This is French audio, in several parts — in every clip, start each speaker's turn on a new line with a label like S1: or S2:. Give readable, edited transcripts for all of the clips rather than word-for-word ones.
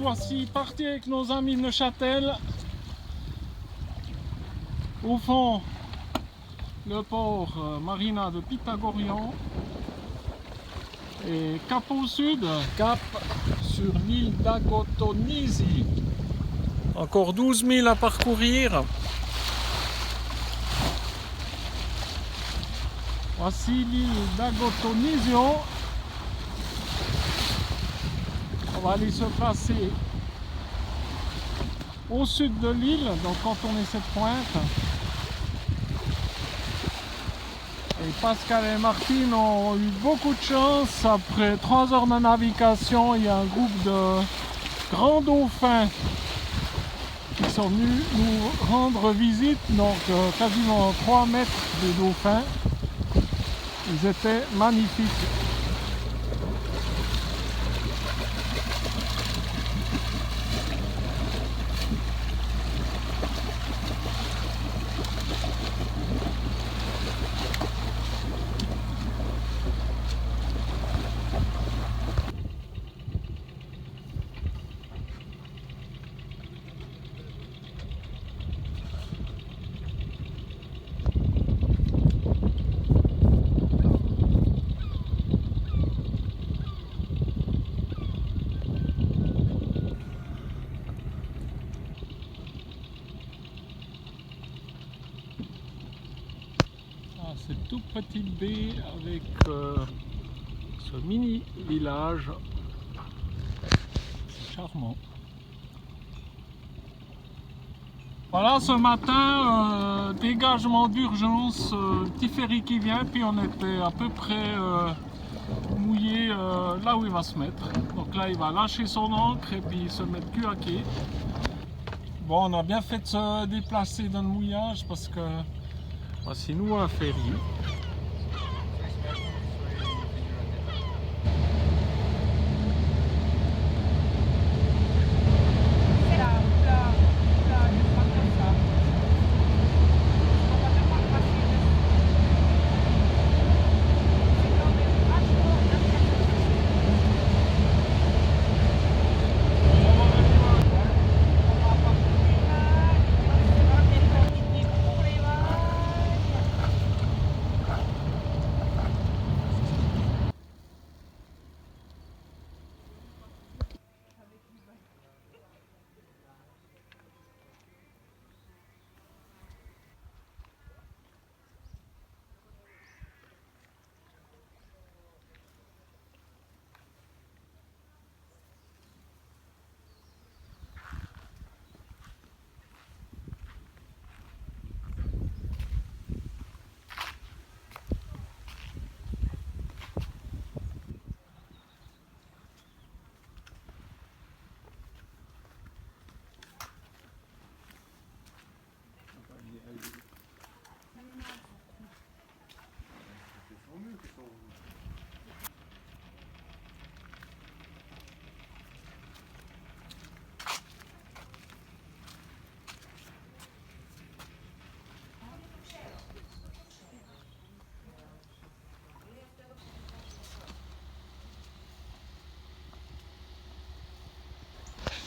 S1: Voici parti avec nos amis de Neuchâtel. Au fond, le port Marina de Pythagorion. Et cap au sud, cap sur l'île d'Agotonisi. Encore 12 000 à parcourir. Voici l'île d'Agotonisio. On va aller se placer au sud de l'île, donc quand on est cette pointe. Et Pascal et Martine ont eu beaucoup de chance. Après 3 heures de navigation, il y a un groupe de grands dauphins qui sont venus nous rendre visite. Donc quasiment 3 mètres de dauphins. Ils étaient magnifiques. Cette toute petite baie avec ce mini village, c'est charmant. Voilà, ce matin, dégagement d'urgence, petit ferry qui vient, puis on était à peu près mouillé là où il va se mettre. Donc là il va lâcher son ancre et puis se mettre cul à quai. Bon, on a bien fait de se déplacer dans le mouillage parce que voici nous un ferry.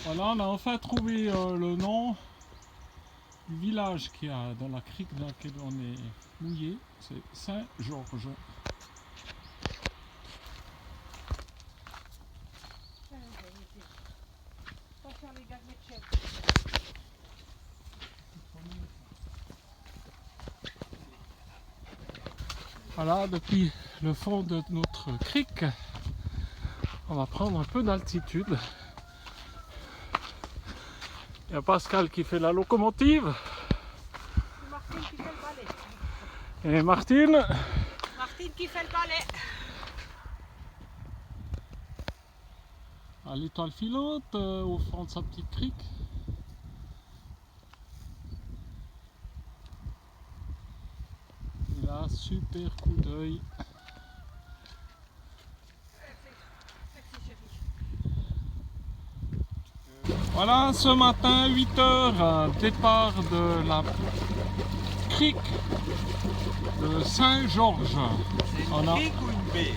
S1: Voilà, on a enfin trouvé le nom du village qu'il y a dans la crique dans laquelle on est mouillé, c'est Saint-Georges. Voilà, depuis le fond de notre crique, on va prendre un peu d'altitude. Il y a Pascal qui fait la locomotive.
S2: Martine qui fait le balai.
S1: Et Martine.
S2: Martine qui fait le balai.
S1: À l'étoile filante au fond de sa petite crique. Et là, super coup d'œil. Voilà, ce matin, 8h, départ de la crique de Saint-Georges.
S3: C'est une crique ou une baie?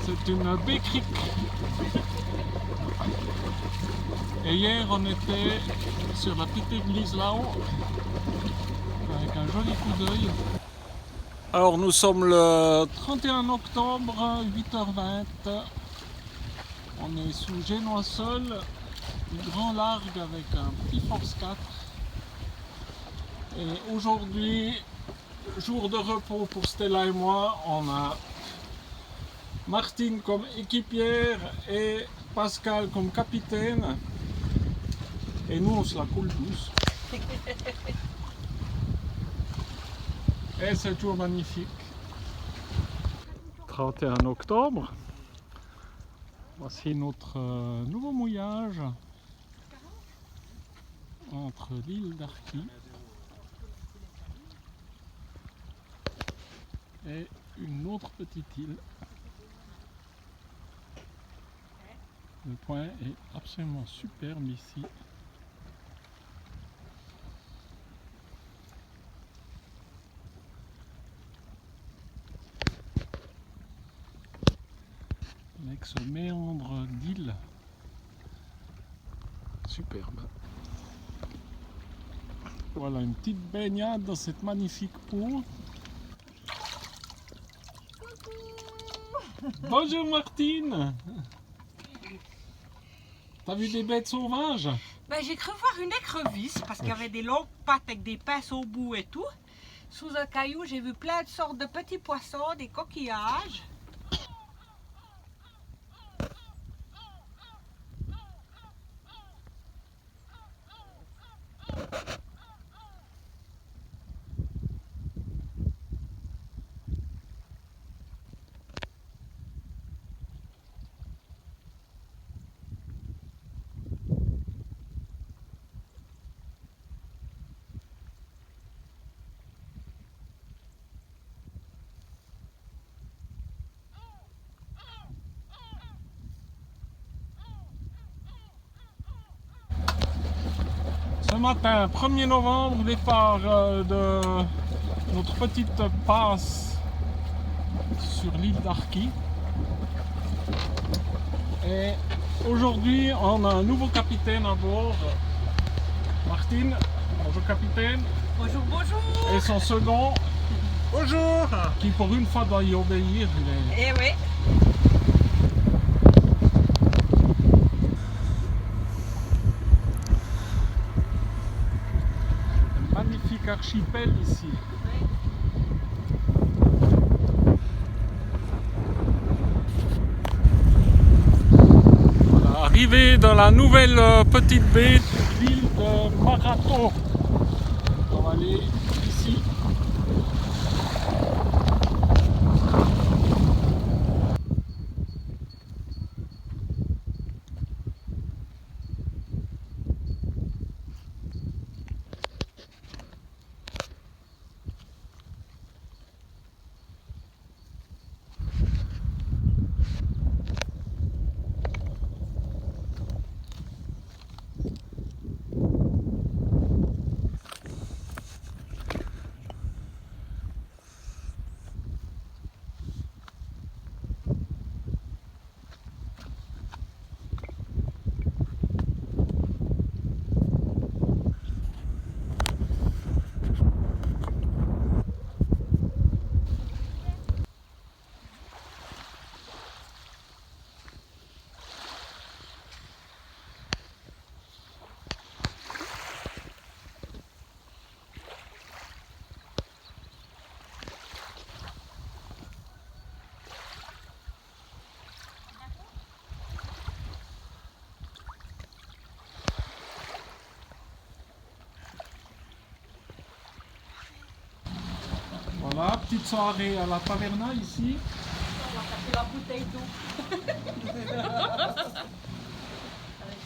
S1: C'est une baie crique. Et hier, on était sur la petite église là-haut, avec un joli coup d'œil. Alors, nous sommes le 31 octobre, 8h20. On est sous Génois Seul, du grand largue avec un petit Force 4. Et aujourd'hui, jour de repos pour Stella et moi, on a Martine comme équipière et Pascal comme capitaine. Et nous, on se la coule douce. Et c'est toujours magnifique. 31 octobre. Voici notre nouveau mouillage entre l'île d'Arquis et une autre petite île. Le point est absolument superbe ici. Avec ce méandre d'île superbe. Voilà une petite baignade dans cette magnifique eau. Bonjour Martine. T'as vu des bêtes sauvages?
S2: Ben, j'ai cru voir une écrevisse parce qu'il y avait des longues pattes avec des pinces au bout et tout. Sous un caillou, j'ai vu plein de sortes de petits poissons, des coquillages.
S1: Ce matin, 1er novembre, départ de notre petite passe sur l'île d'Arquis. Et aujourd'hui, on a un nouveau capitaine à bord. Martine, bonjour capitaine.
S2: Bonjour, bonjour.
S1: Et son second,
S3: Bonjour!
S1: qui pour une fois doit y obéir.
S2: Eh oui.
S1: Un magnifique archipel ici. Voilà, arrivé dans la nouvelle petite baie de l'île de Marato. On va aller ici. petite soirée à la taverna ici.
S2: On va taper la bouteille d'eau.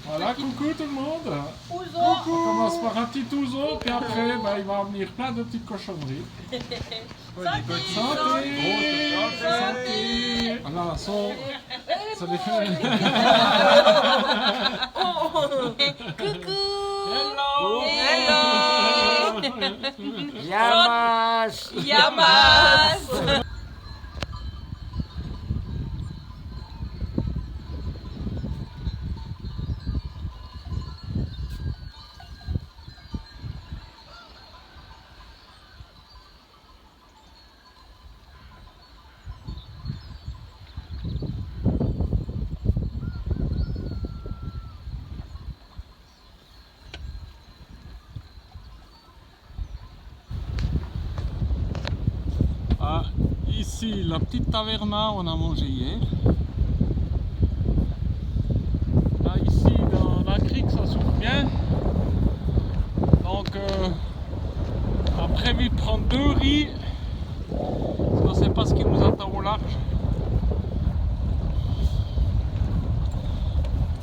S1: Voilà, coucou tout le monde.
S2: Ouzo.
S1: On commence par un petit ouzo, puis après bah, il va venir plein de petites cochonneries.
S2: Santé.
S1: Santé.
S2: Santé.
S1: Voilà, son... ça les fait...
S2: Coucou.
S1: Hello.
S2: Hello.
S3: Yamas.
S2: Yamas.
S1: Ah, ici, la petite taverna, on a mangé hier. Là, ici, dans la crique, ça s'ouvre bien. Donc, on a prévu de prendre 2 riz. Je ne sais pas ce qui nous attend au large.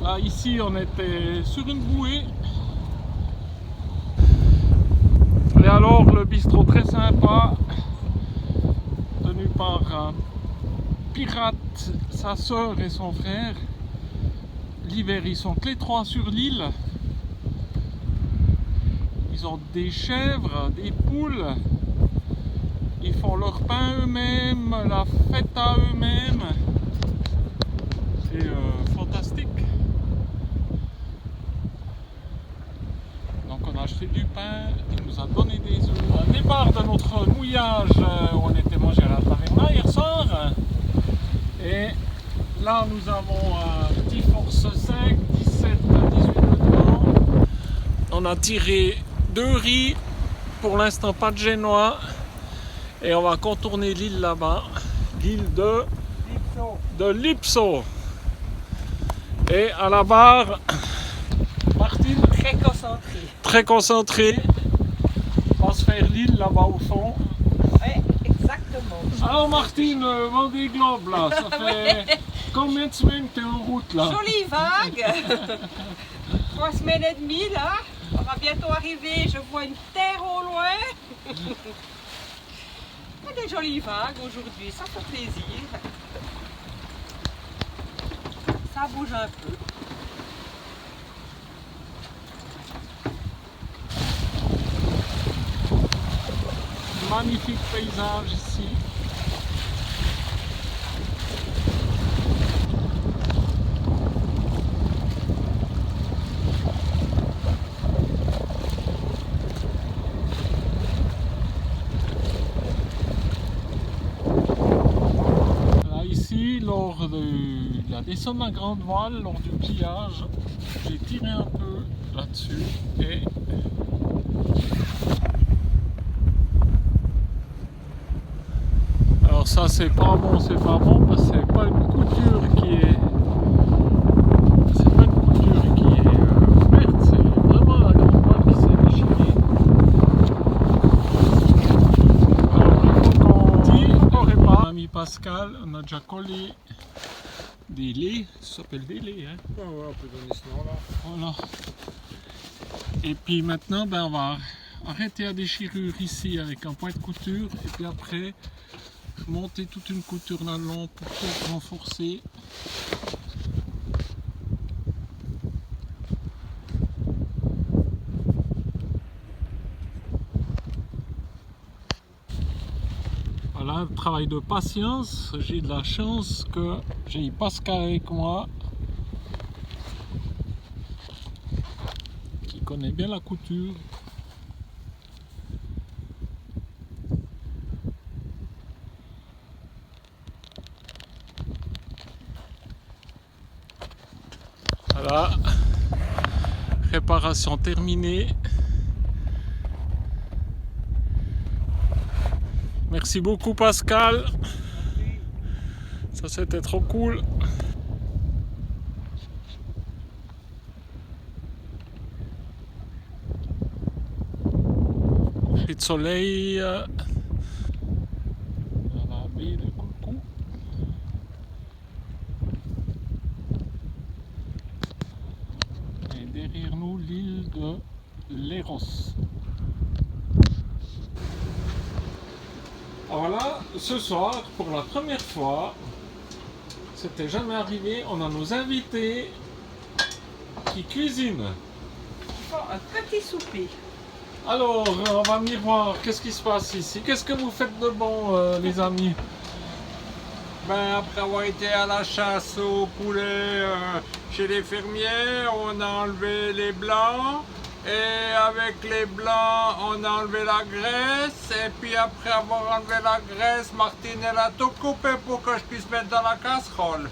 S1: Là, ici, on était sur une bouée. Et alors, le bistrot très sympa. Tenu par un pirate, sa soeur et son frère. L'hiver, ils sont que les 3 sur l'île. Ils ont des chèvres, des poules. Ils font leur pain eux-mêmes, la fête à eux-mêmes. C'est fantastique. Donc on a acheté du pain, il nous a donné des œufs. Au départ de notre mouillage, on était mangé à la taverna hier soir. Et là nous avons un petit Force 5, 17, 18 dedans. On a tiré 2 riz, pour l'instant pas de génois. Et on va contourner l'île là-bas, l'île de Lipso. Et à la barre, Martine,
S2: Très concentré.
S1: très concentrée, va se faire l'île là-bas au fond.
S2: Ouais, exactement.
S1: Alors Martine, Vendée Globe là, ça fait combien de semaines que tu es en route là?
S2: Jolie vague. 3 semaines et demie là. On va bientôt arriver. Je vois une terre au loin. Il y a des jolies vagues aujourd'hui. Ça fait plaisir. Ça bouge un peu.
S1: Magnifique paysage ici. Là ici, lors de la descente de la grande voile, lors du pliage, j'ai tiré un peu là-dessus et alors ça c'est pas bon parce que c'est pas une couture qui est ouverte, c'est vraiment la grande voile qui s'est déchirée. Alors il faut qu'on tire au répar. Mon ami Pascal, on a déjà collé des laits, ça s'appelle des laits hein.
S3: Ouais, on peut donner ce nom là.
S1: Voilà. Et puis maintenant ben, on va arrêter la déchirure ici avec un point de couture et puis après monter toute une couture là long pour tout renforcer. Voilà, un travail de patience. J'ai de la chance que j'ai Pascal avec moi qui connaît bien la couture. Voilà, réparation terminée. Merci beaucoup Pascal, ça c'était trop cool. Coucher de soleil. derrière nous l'île de Léros. Alors là, ce soir, pour la première fois, c'était jamais arrivé, on a nos invités qui cuisinent.
S2: Bon, un petit souper.
S1: Alors, on va venir voir qu'est-ce qui se passe ici. Qu'est-ce que vous faites de bon, les amis?
S3: Ben, après avoir été à la chasse au poulet chez les fermiers, on a enlevé les blancs. Et avec les blancs, on a enlevé la graisse. Et puis après avoir enlevé la graisse, Martine, elle a tout coupé pour que je puisse mettre dans la casserole.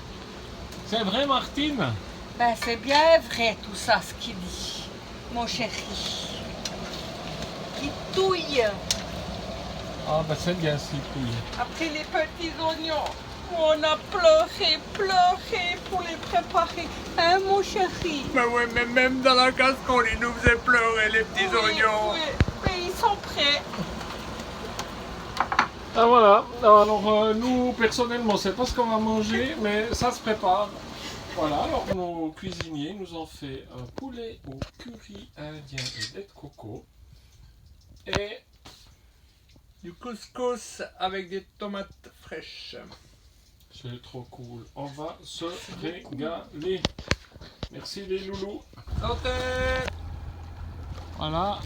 S1: C'est vrai, Martine?
S2: Ben, c'est bien vrai tout ça, ce qu'il dit, mon chéri. Il touille.
S1: Ah ben c'est bien si couille.
S2: Après les petits oignons, on a pleuré pour les préparer. Hein, mon chéri?
S3: Ben oui, mais même dans la casserole, ils nous faisaient pleurer les petits oignons.
S2: Oui, mais ils sont prêts.
S1: Ah voilà, alors nous personnellement c'est pas ce qu'on va manger, mais ça se prépare. Voilà, alors nos cuisiniers nous ont fait un poulet au curry indien et lait de coco. Et
S3: Du couscous avec des tomates fraîches.
S1: c'est trop cool, on va se régaler. Merci les loulous.
S3: Santé!
S1: Voilà,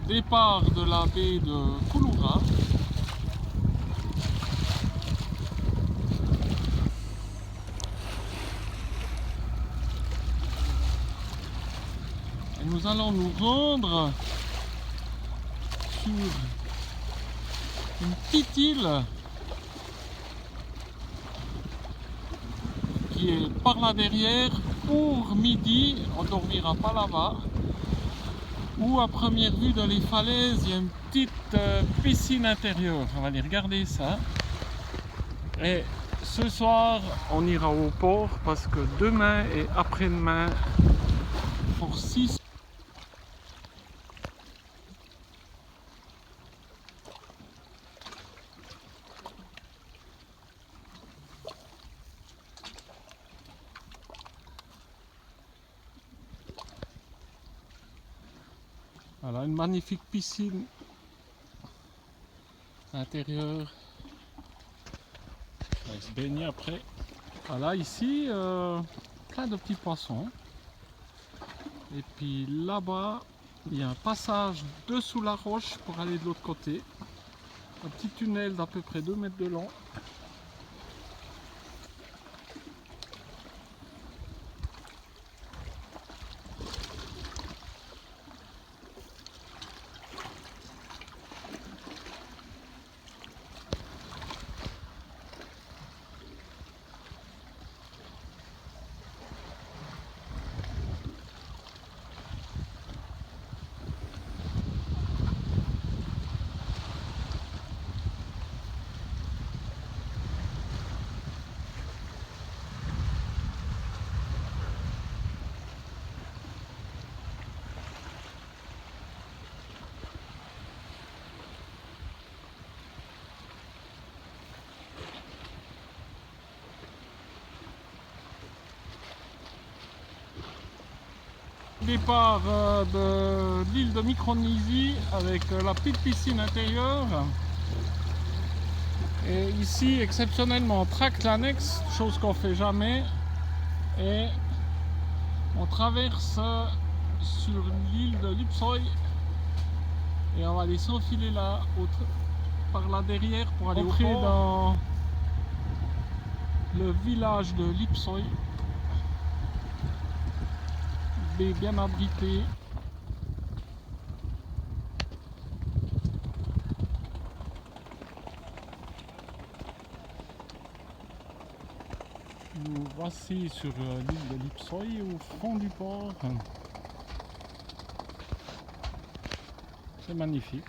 S1: départ de la baie de Kouloura. Et nous allons nous rendre sur une petite île qui est par là derrière. Pour midi, on ne dormira pas là-bas. Où à première vue dans les falaises, il y a une petite piscine intérieure. On va aller regarder ça. Et ce soir, on ira au port parce que demain et après-demain, pour 6. Voilà, une magnifique piscine intérieure. On va se baigner après. Voilà, ici, plein de petits poissons. Et puis là-bas, il y a un passage dessous la roche pour aller de l'autre côté. Un petit tunnel d'à peu près 2 mètres de long. Départ de l'île de Micronésie avec la petite piscine intérieure. Et ici, exceptionnellement, on tracte l'annexe, chose qu'on fait jamais. Et on traverse sur l'île de Lipsoy. Et on va aller s'enfiler là, par là derrière pour aller entrer dans le village de Lipsoy. Bien abrité. Nous voici sur l'île de Lipsoy au fond du port. C'est magnifique.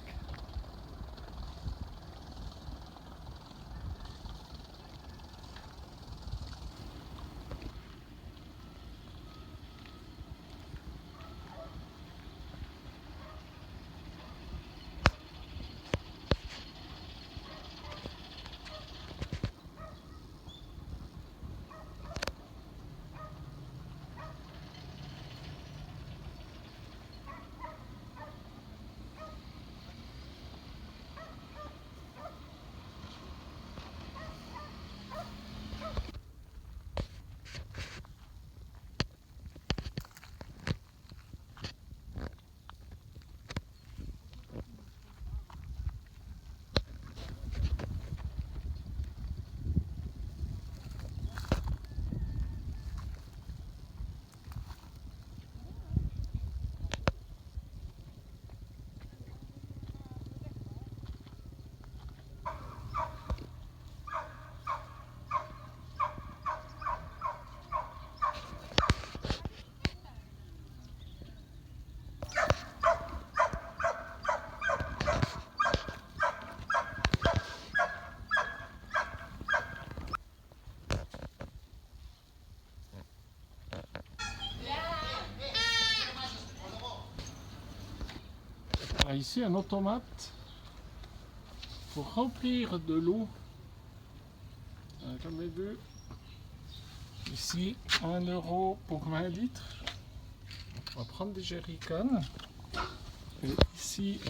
S1: a ici un automate pour remplir de l'eau. On n'a jamais vu. Ici, 1 € pour 20 litres. On va prendre des jerrycans. Et ici,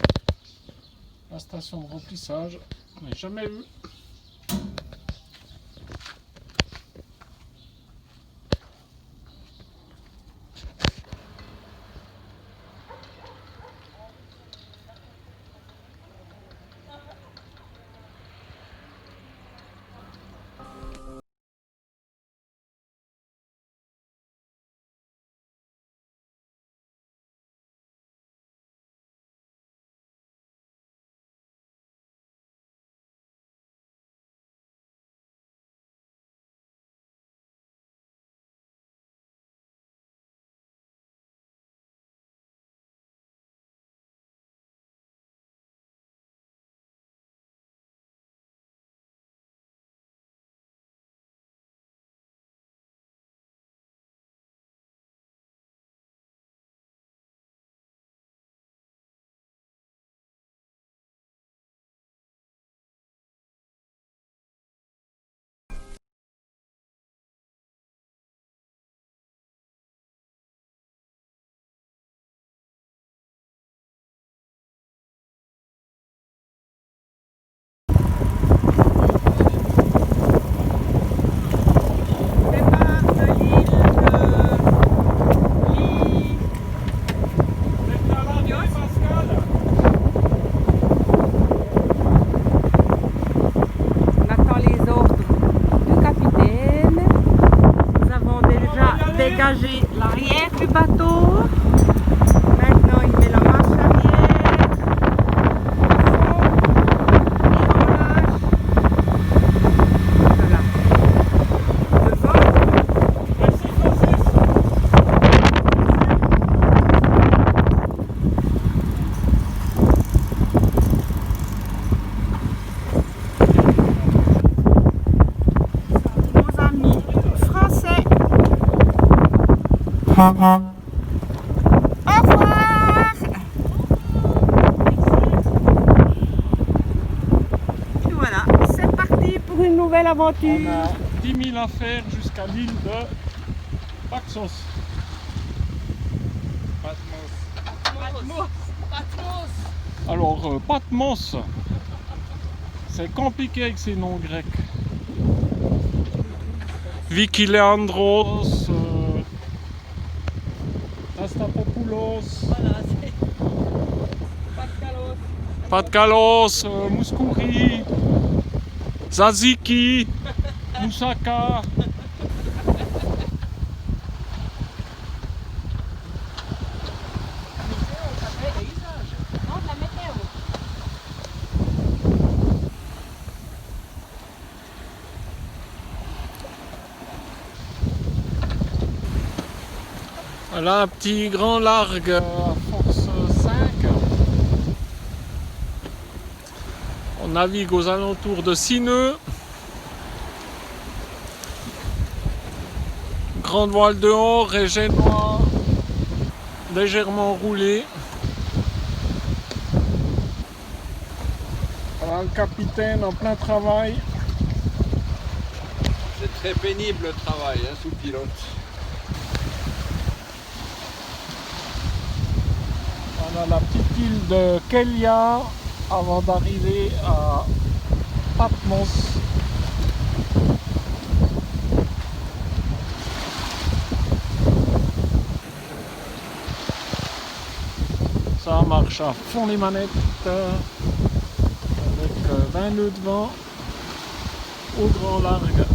S1: la station de remplissage. On n'a jamais vu.
S2: Dégager l'arrière du bateau. Maintenant, il met la marche arrière. Voilà. Nos amis français. Au revoir. Et voilà, c'est parti pour une nouvelle aventure.
S1: On a 10 000 à faire jusqu'à l'île de Paxos. Alors, Patmos, c'est compliqué avec ces noms grecs. Vikileandros, Astapopoulos,
S2: Voilà, c'est
S1: Patkalos, Mouskouri, Zaziki, Moussaka. Voilà un petit grand largue à force 5. On navigue aux alentours de 6 nœuds. Grande voile dehors, régé noir, légèrement roulé. Voilà le capitaine en plein travail.
S3: C'est très pénible le travail sous pilote.
S1: On a la petite île de Kelia avant d'arriver à Patmos. Ça marche à fond les manettes avec 20 nœuds de vent au grand largue.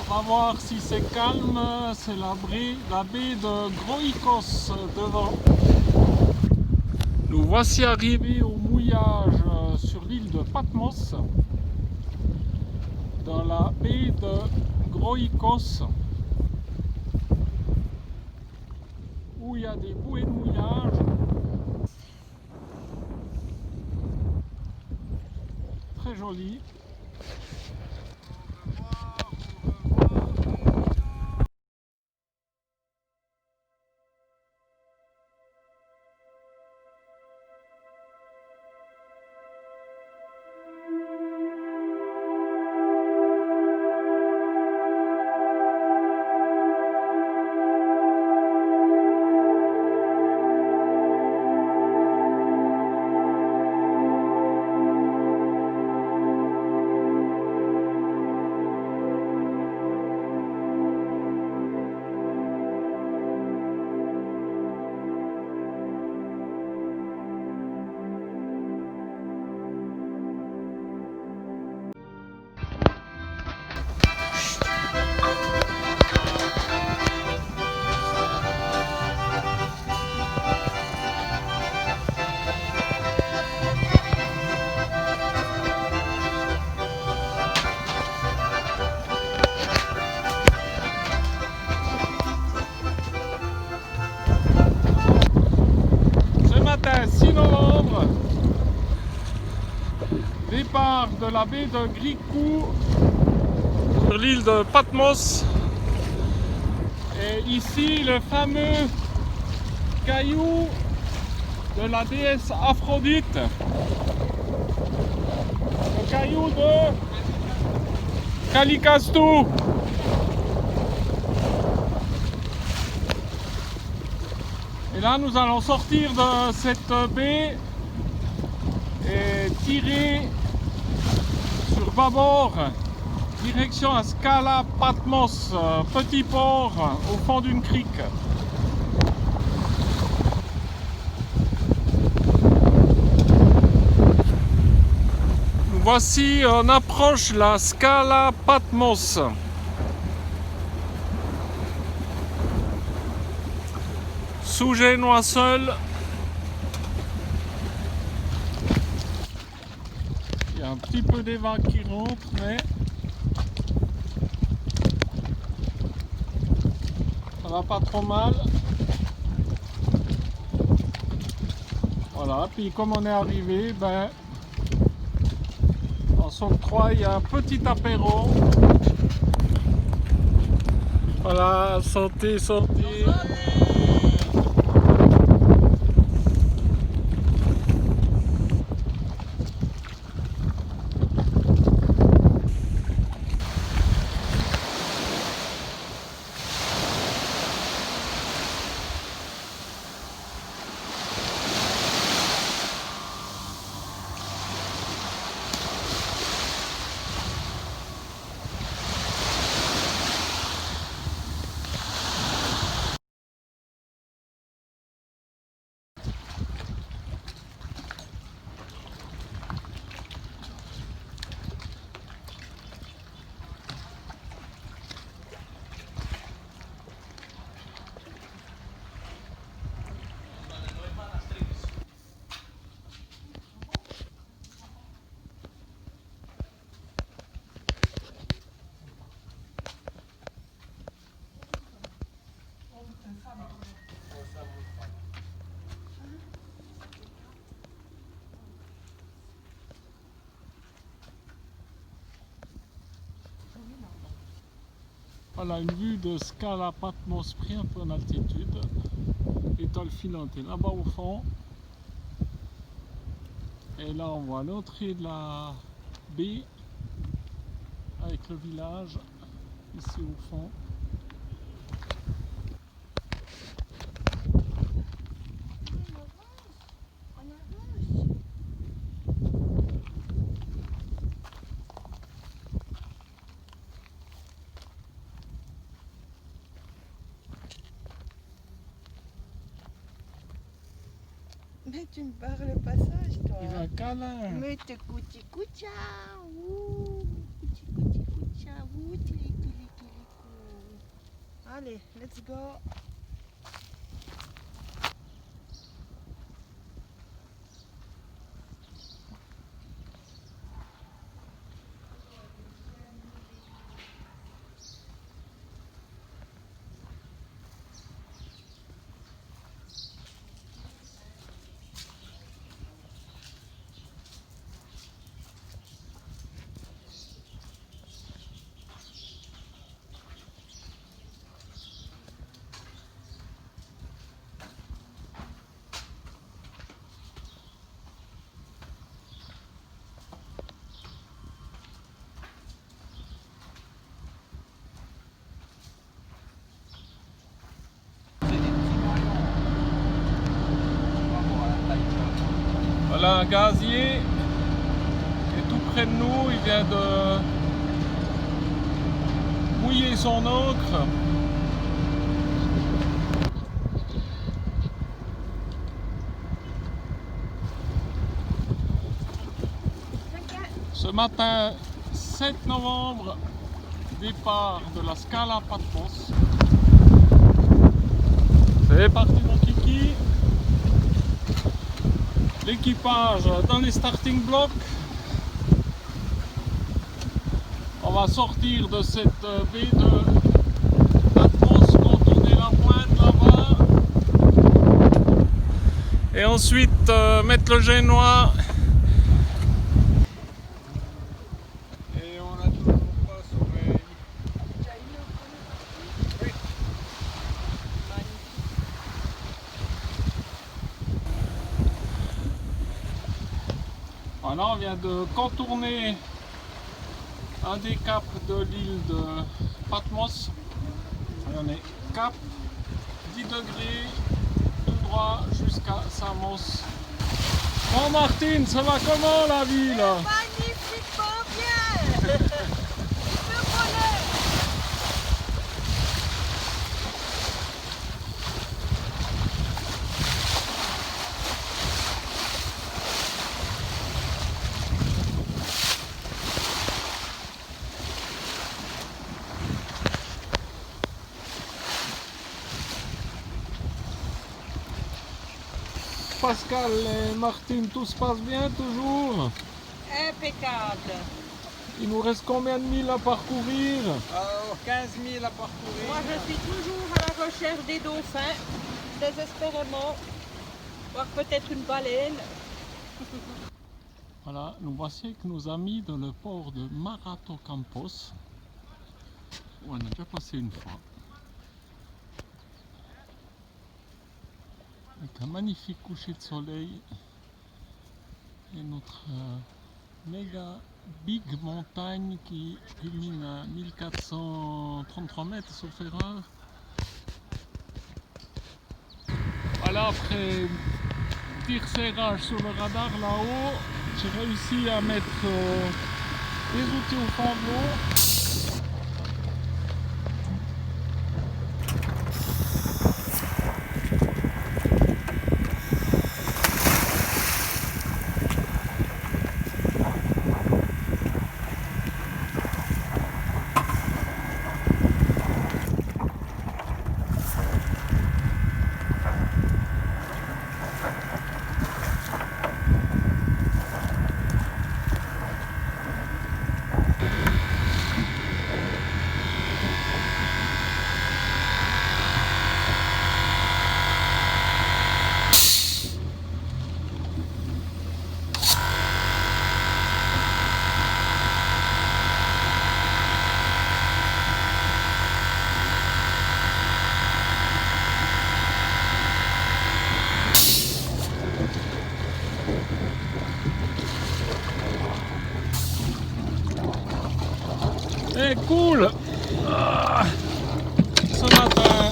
S1: On va voir si c'est calme, c'est la baie de Groikos devant. Nous voici arrivés au mouillage sur l'île de Patmos. dans la baie de Groikos, où il y a des bouées de mouillage. Très joli. Ce matin 6 novembre, départ de la baie de Grikou sur l'île de Patmos. Et ici le fameux caillou de la déesse Aphrodite, le caillou de Kalikastou. Et là nous allons sortir de cette baie et tirer sur bâbord, direction à Skala Patmos, petit port au fond d'une crique. Nous voici, on approche la Skala Patmos. Sous Génois seul. Il y a un petit peu des vagues qui rentrent, mais ça va pas trop mal. Voilà, puis comme on est arrivé, ben on s'octroie un petit apéro. Voilà, santé, santé. Voilà une vue de Skala Patmos pris un peu en altitude. Étoile filante est là-bas au fond. Et là on voit l'entrée de la baie avec le village ici au fond.
S4: Mais tu me barres le passage, toi.
S1: Il va câlin.
S4: Mais te couti coutia, ouh, couti couti coutia, ouh, tili tili tili cou. Allez, let's go.
S1: Voilà un gazier qui est tout près de nous, il vient de mouiller son encre. Ce matin 7 novembre, départ de la Scala Patmos. C'est parti mon kiki. L'équipage dans les starting blocks. On va sortir de cette baie de Patmos, contourner la pointe là-bas. Et ensuite mettre le génois.
S3: Et on a toujours pas sommeil. Oui.
S1: Voilà, on vient de contourner un des caps de l'île de Patmos. Et on est cap 10 degrés tout droit jusqu'à Samos. Bon Martine, ça va comment la ville?
S4: Magnifiquement bien. Il peut voler.
S1: Pascal et Martine, tout se passe bien toujours?
S2: Impeccable.
S1: Il nous reste combien de milles à parcourir?
S3: 15 000 à parcourir.
S2: Moi, je suis toujours à la recherche des dauphins, désespérément. Voir peut-être une baleine.
S1: Voilà, nous voici avec nos amis dans le port de Marato Campos. On a déjà passé une fois. Avec un magnifique coucher de soleil et notre méga big montagne qui culmine à 1433 mètres sauf erreur. Voilà, après petit serrage sur le radar là-haut, j'ai réussi à mettre les outils au fond de l'eau. Eh cool. Ce matin,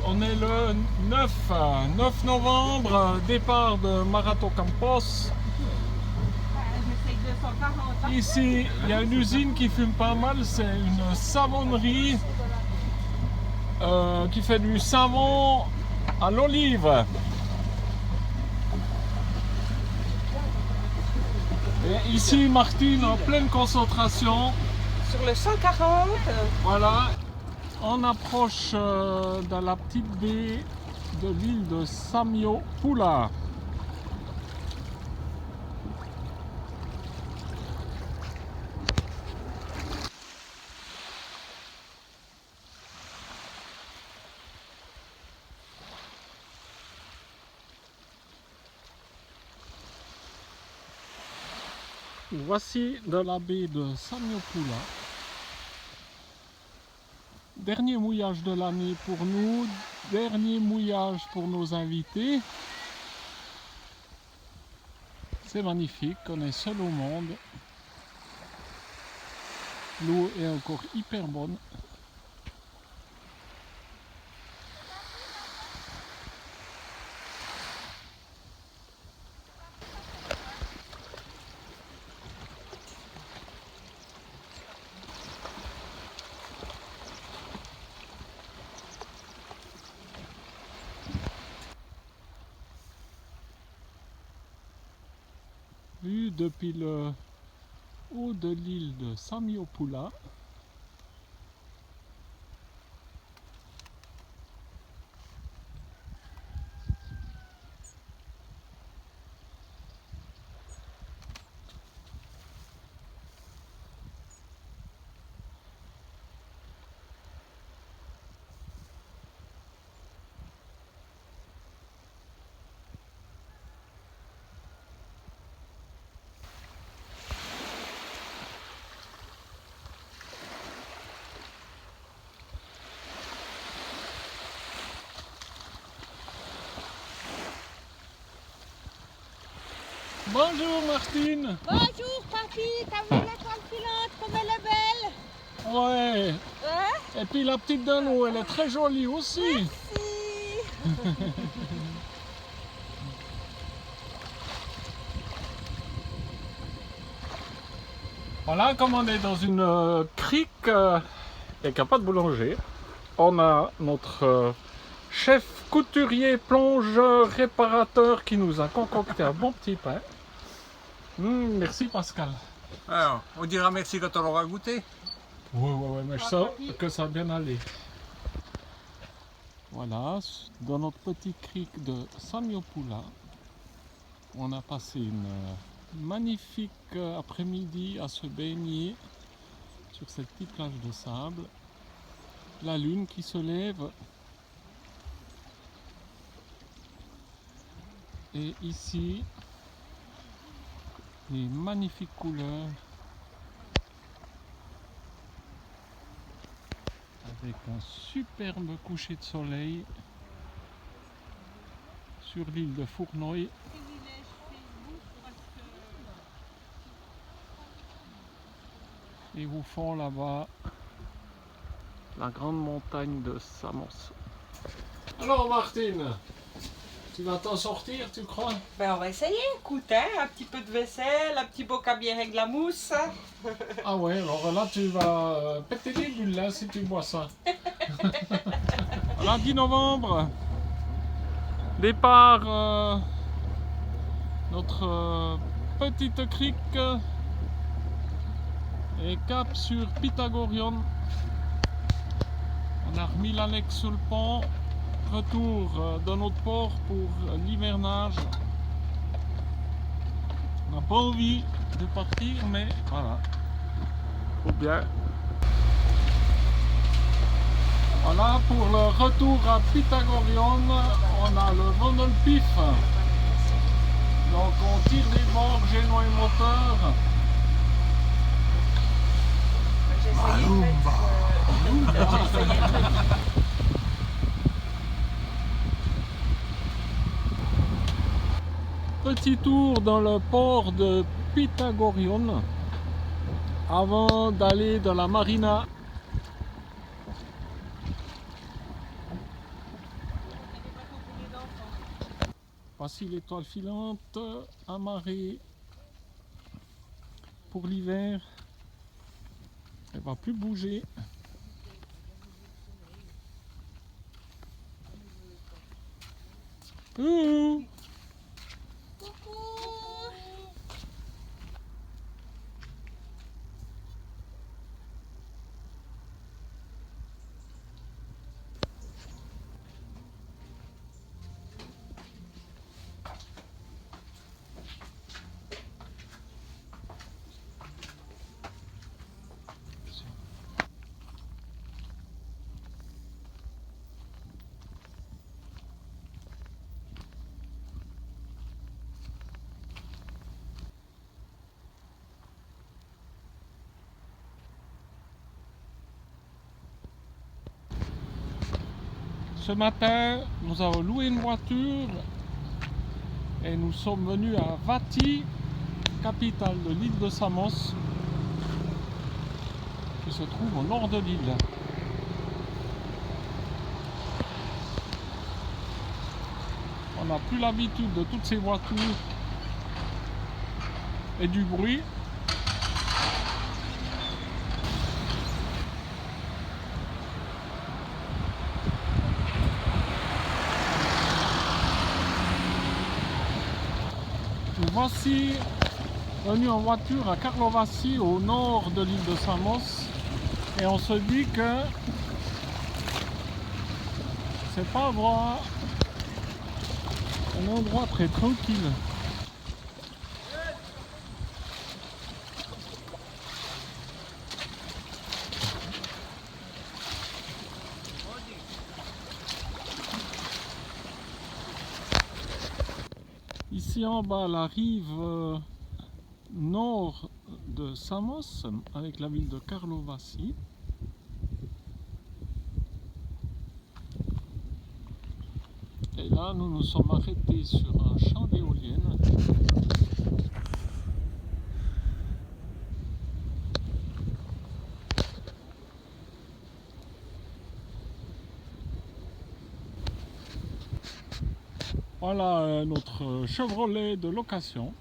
S1: on est le 9 novembre, départ de Marato Campos. Ici, il y a une usine qui fume pas mal, c'est une savonnerie qui fait du savon à l'olive. Et ici, Martine, en pleine concentration.
S2: Sur le 140,
S1: Voilà, on approche de la petite baie de l'île de Samio-Pula. Voici de la baie de Samio-Pula. Dernier mouillage de l'année pour nous, dernier mouillage pour nos invités. C'est magnifique, on est seul au monde. L'eau est encore hyper bonne. Vue depuis le haut de l'île de Samiopula. Bonjour Martine.
S4: Bonjour papy, t'as vu l'étoile filante comme elle est belle?
S1: Ouais.
S4: Hein?
S1: Et puis la petite de l'eau, elle est très jolie aussi.
S4: Si.
S1: Voilà, comme on est dans une crique et qu'il n'y a pas de boulanger, on a notre chef couturier, plongeur, réparateur qui nous a concocté un bon petit pain. Merci Pascal.
S3: Alors, on dira merci quand on l'aura goûté.
S1: Ouais, mais je sens que ça a bien allé. Voilà, dans notre petite crique de Samiopula, on a passé une magnifique après-midi à se baigner sur cette petite plage de sable. La lune qui se lève. Et ici, les magnifiques couleurs avec un superbe coucher de soleil sur l'île de Fournoy. Et au fond là-bas, la grande montagne de Samos. Alors Martine, tu vas t'en sortir, tu crois?
S2: Ben on va essayer, écoute, hein, un petit peu de vaisselle, un petit boc à bière avec de la mousse.
S1: Ah ouais, alors là tu vas péter les bulles là si tu bois ça. Voilà, 10 novembre, départ notre petite crique et cap sur Pythagorion. On a remis l'annexe sur le pont, retour dans notre port pour l'hivernage. On n'a pas envie de partir, mais voilà, faut bien. Voilà, pour le retour à Pythagorion, on a le vent dans le pif. Donc on tire des bords, j'éloigne le moteur.
S2: J'ai essayé
S1: Petit tour dans le port de Pythagorion avant d'aller dans la marina. Voici l'étoile filante amarrée pour l'hiver. Elle va plus bouger. Ouh. Ce matin, nous avons loué une voiture et nous sommes venus à Vati, capitale de l'île de Samos, qui se trouve au nord de l'île. On n'a plus l'habitude de toutes ces voitures et du bruit. Voici venu en voiture à Karlovacy, au nord de l'île de Samos, et on se dit que c'est pas vrai, un endroit très tranquille. Ici en bas, la rive nord de Samos, avec la ville de Karlovacy. Et là, nous nous sommes arrêtés sur un champ d'éoliennes. Voilà notre Chevrolet de location.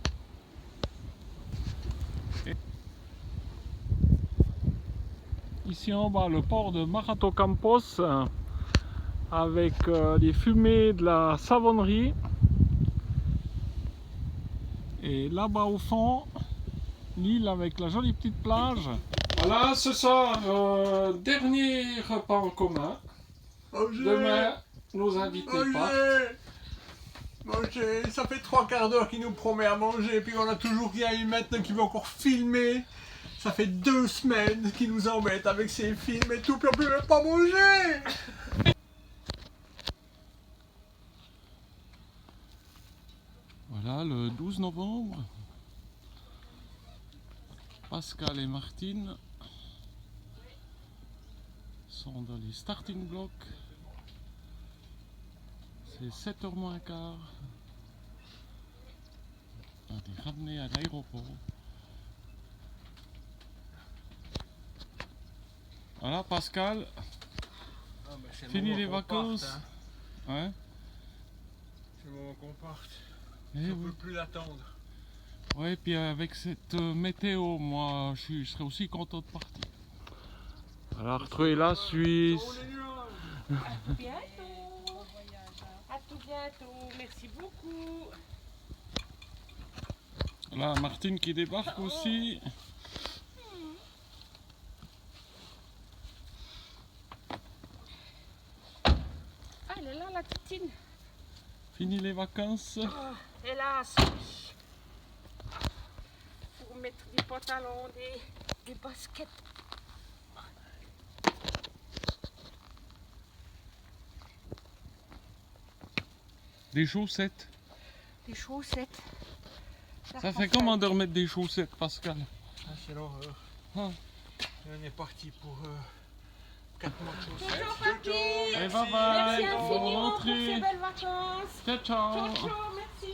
S1: Ici en bas, le port de Marato Campos avec les fumées de la savonnerie. Et là-bas au fond, l'île avec la jolie petite plage. Voilà, ce soir, dernier repas en commun. Demain, nos invités partent.
S3: Manger, ça fait 3/4 d'heure qu'il nous promet à manger, puis on a toujours rien eu maintenant qu'il veut encore filmer. Ça fait 2 semaines qu'il nous embête avec ses films et tout, puis on peut même pas manger.
S1: Voilà, le 12 novembre, Pascal et Martine sont dans les starting blocks. C'est 7h moins quart. On est ramené à l'aéroport. Voilà, Pascal, fini les vacances. Hein?
S3: C'est le moment qu'on parte.
S1: Eh
S3: On
S1: oui.
S3: peut plus l'attendre.
S1: Ouais, puis avec cette météo, moi je serais aussi content de partir. Alors, retrouver la Suisse.
S2: À tout bientôt. À tout bientôt. Merci beaucoup.
S1: Là, Martine qui débarque aussi.
S2: Ah, elle est là, la titine.
S1: Fini les vacances.
S2: Oh, hélas. Faut mettre des pantalons, des baskets.
S1: Des chaussettes.
S2: Des chaussettes.
S1: Ça fait comment de remettre des chaussettes, Pascal?
S3: Ah, c'est l'horreur.
S1: Ah.
S3: On est parti pour 4 mois de chaussettes.
S2: Bonjour, papy.
S1: Et bye
S2: Merci
S1: bye.
S2: infiniment
S1: Bonne
S2: pour ces
S1: rentrée.
S2: belles vacances.
S1: Ciao, ciao.
S2: Ciao, ciao, merci.